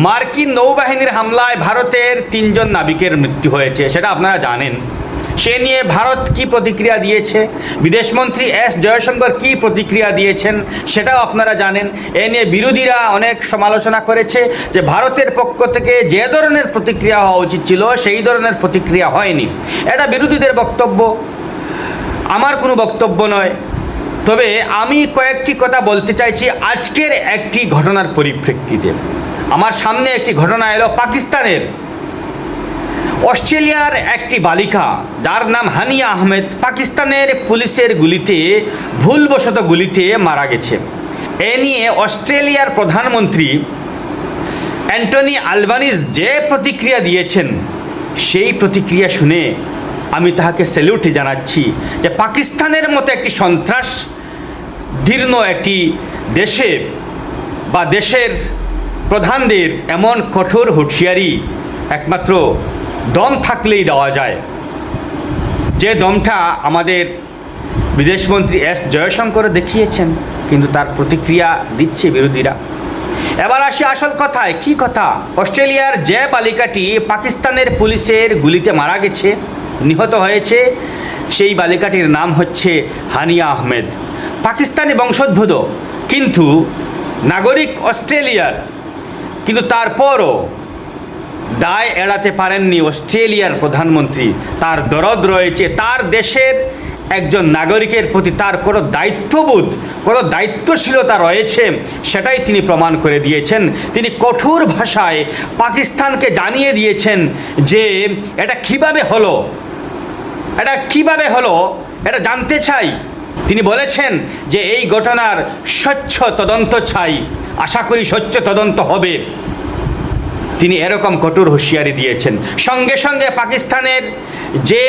মার্কিন নৌবাহিনীর হামলায় ভারতের 3 জন নাবিকের মৃত্যু হয়েছে, সেটা আপনারা জানেন। সে নিয়ে ভারত কি প্রতিক্রিয়া দিয়েছে, বিদেশমন্ত্রী এস জয়শঙ্কর কি প্রতিক্রিয়া দিয়েছেন সেটাও আপনারা জানেন। এ নিয়ে বিরোধীরা অনেক সমালোচনা করেছে যে ভারতের পক্ষ থেকে যে ধরনের প্রতিক্রিয়া হওয়া উচিত ছিল সেই ধরনের প্রতিক্রিয়া হয়নি। এটা বিরোধীদের বক্তব্য, আমার কোনো বক্তব্য নয়। তবে আমি কয়েকটি কথা বলতে চাইছি আজকের একটি ঘটনার পরিপ্রেক্ষিতে। আমার সামনে একটি ঘটনা এলো পাকিস্তানের। অস্ট্রেলিয়ার একটি বালিকা যার নাম হানিয়া আহমেদ পাকিস্তানের পুলিশের গুলিতে ভুলবশত গুলিতে মারা গেছে। এ নিয়ে অস্ট্রেলিয়ার প্রধানমন্ত্রী অ্যান্টনি আলবানিজ যে প্রতিক্রিয়া দিয়েছেন সেই প্রতিক্রিয়া শুনে আমি তাহাকে স্যালুট জানাচ্ছি যে পাকিস্তানের মতো একটি সন্ত্রাস দীর্ণ একটি দেশে বা দেশের প্রধানদের এমন কঠোর হুঁশিয়ারি একমাত্র দম থাকলেই দেওয়া যায়, যে দমটা আমাদের বিদেশমন্ত্রী এস জয়শঙ্কর দেখিয়েছেন, কিন্তু তার প্রতিক্রিয়া দিচ্ছে বিরোধীরা। এবার আসি আসল কথায়। কি কথা? অস্ট্রেলিয়ার যে বালিকাটি পাকিস্তানের পুলিশের গুলিতে মারা গেছে, নিহত হয়েছে, সেই বালিকাটির নাম হচ্ছে হানিয়া আহমেদ। পাকিস্তানি বংশোদ্ভূত কিন্তু নাগরিক অস্ট্রেলিয়ার, কিন্তু তারপরও দায় এড়াতে পারেননি অস্ট্রেলিয়ার প্রধানমন্ত্রী। তার দরদ রয়েছে, তার দেশের একজন নাগরিকের প্রতি তার কোনো দায়িত্ববোধ, কোনো দায়িত্বশীলতা রয়েছে, সেটাই তিনি প্রমাণ করে দিয়েছেন। তিনি কঠোর ভাষায় পাকিস্তানকে জানিয়ে দিয়েছেন যে এটা কিভাবে হলো, এটা কিভাবে হলো এটা জানতে চাই। তিনি বলেছেন যে এই ঘটনার স্বচ্ছ তদন্ত চাই, আশা করি স্বচ্ছ তদন্ত হবে। তিনি এরকম কঠোর হুঁশিয়ারি দিয়েছেন। সঙ্গে সঙ্গে পাকিস্তানের যে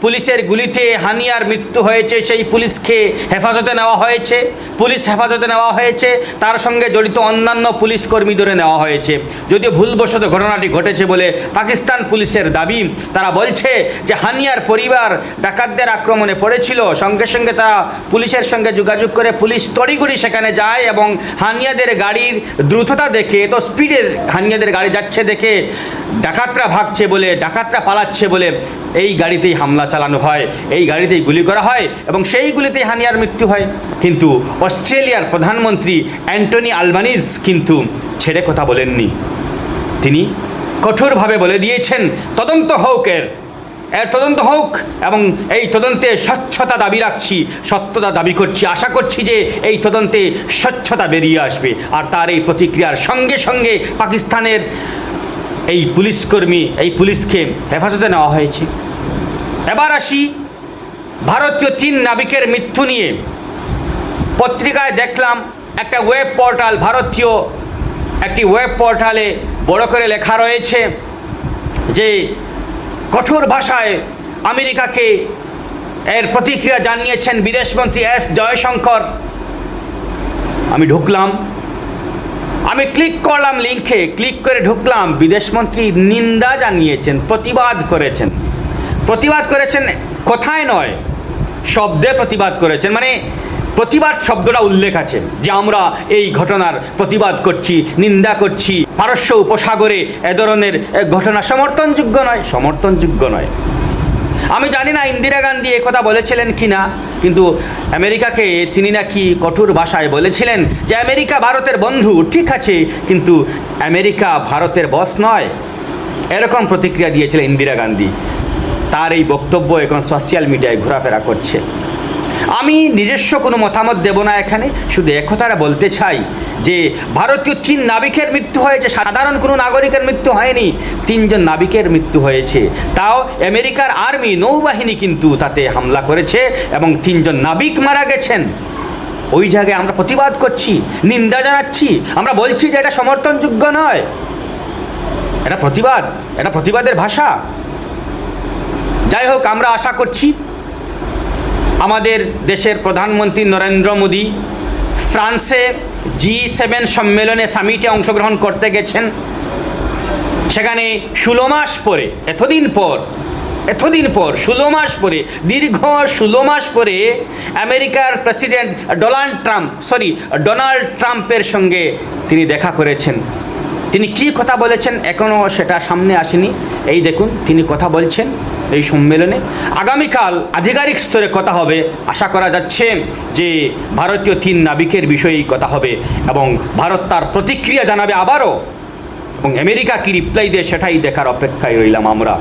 পুলিশের গুলিতে হানিয়ার মৃত্যু হয়েছে সেই পুলিশকে হেফাজতে নেওয়া হয়েছে, পুলিশ হেফাজতে নেওয়া হয়েছে, তার সঙ্গে জড়িত অন্যান্য পুলিশ কর্মী ধরে নেওয়া হয়েছে। যদিও ভুলবশত ঘটনাটি ঘটেছে বলে পাকিস্তান পুলিশের দাবি। তারা বলছে যে হানিয়ার পরিবার ডাকাতদের আক্রমণে পড়েছিল, সঙ্গে সঙ্গে তারা পুলিশের সঙ্গে যোগাযোগ করে পুলিশ তড়িঘড়ি সেখানে যায় এবং হানিয়াদের গাড়ির দ্রুততা দেখে, তো স্পিডের হানিয়াদের গাড়ি যাচ্ছে দেখে ডাকাতরা ভাগছে বলে, ডাকাতরা পালাচ্ছে বলে এই গাড়িতেই হামলা চালানো হয়, এই গাড়িতেই গুলি করা হয় এবং সেই গুলিতেই হানিয়ার মৃত্যু হয়। কিন্তু অস্ট্রেলিয়ার প্রধানমন্ত্রী অ্যান্টনি আলবানিজ কিন্তু ছেড়ে কথা বলেননি। তিনি কঠোরভাবে বলে দিয়েছেন তদন্ত হোক, এর তদন্ত হোক এবং এই তদন্তে স্বচ্ছতা দাবি রাখছি, সত্যতা দাবি করছি, আশা করছি যে এই তদন্তে স্বচ্ছতা বেরিয়ে আসবে। আর তার এই প্রতিক্রিয়ার সঙ্গে সঙ্গে পাকিস্তানের এই পুলিশকর্মী, এই পুলিশকে হেফাজতে নেওয়া হয়েছে। এবার আসি ভারতীয় 3 নাবিকের মৃত্যু নিয়ে। পত্রিকায় দেখলাম একটা ওয়েব পোর্টাল, ভারতীয় একটি ওয়েব পোর্টালে বড় করে লেখা রয়েছে যে কঠোর ভাষায় আমেরিকাকে এর প্রতিক্রিয়া জানিয়েছেন বিদেশমন্ত্রী এস জয়শঙ্কর। আমি ঢুকলাম, আমি ক্লিক করলাম, লিঙ্কে ক্লিক করে ঢুকলাম। বিদেশমন্ত্রী নিন্দা জানিয়েছেন, প্রতিবাদ করেছেন। প্রতিবাদ করেছেন কথায় নয়, শব্দে প্রতিবাদ করেছেন। মানে প্রতিবাদ শব্দটা উল্লেখ আছে যে আমরা এই ঘটনার প্রতিবাদ করছি, নিন্দা করছি। পারস্য উপসাগরে এ ধরনের ঘটনা সমর্থনযোগ্য নয়, সমর্থনযোগ্য নয়। আমি জানি না ইন্দিরা গান্ধী একথা বলেছিলেন কি না, কিন্তু আমেরিকাকে তিনি নাকি কঠোর ভাষায় বলেছিলেন যে আমেরিকা ভারতের বন্ধু, ঠিক আছে, কিন্তু আমেরিকা ভারতের বস নয়। এরকম প্রতিক্রিয়া দিয়েছিলেন ইন্দিরা গান্ধী। তার এই বক্তব্য এখন সোশ্যাল মিডিয়ায় ঘোরাফেরা করছে। আমি নিজস্ব কোনো মতামত দেব না এখানে, শুধু একথাটা বলতে চাই যে ভারতীয় 3 নাবিকের মৃত্যু হয়েছে, সাধারণ কোনো নাগরিকের মৃত্যু হয়নি। 3 জন নাবিকের মৃত্যু হয়েছে, তাও আমেরিকার আর্মি, নৌবাহিনী কিন্তু তাতে হামলা করেছে এবং 3 জন নাবিক মারা গেছেন। ওই জায়গায় আমরা প্রতিবাদ করছি, নিন্দা জানাচ্ছি, আমরা বলছি যে এটা সমর্থনযোগ্য নয়। এটা প্রতিবাদ, এটা প্রতিবাদের ভাষা। যাই হোক, আমরা আশা করছি আমাদের দেশের প্রধানমন্ত্রী নরেন্দ্র মোদী ফ্রান্সে G7 সম্মেলনে, সামিটে অংশগ্রহণ করতে গেছেন। সেখানে 16 মাস পরে, এতদিন পর 16 মাস পরে, দীর্ঘ 16 মাস পরে আমেরিকার প্রেসিডেন্ট ডোনাল্ড ট্রাম্পের সঙ্গে তিনি দেখা করেছেন। তিনি কি কথা বলেছেন এখনও সেটা সামনে আসেনি। এই দেখুন তিনি কথা বলছেন এই সম্মেলনে। আগামীকাল আধিকারিক স্তরে কথা হবে, আশা করা যাচ্ছে যে ভারতীয় 3 নাবিকের বিষয়েই কথা হবে এবং ভারত তার প্রতিক্রিয়া জানাবে আবারও, এবং আমেরিকা কি রিপ্লাই দেয় সেটাই দেখার অপেক্ষায় রইলাম আমরা।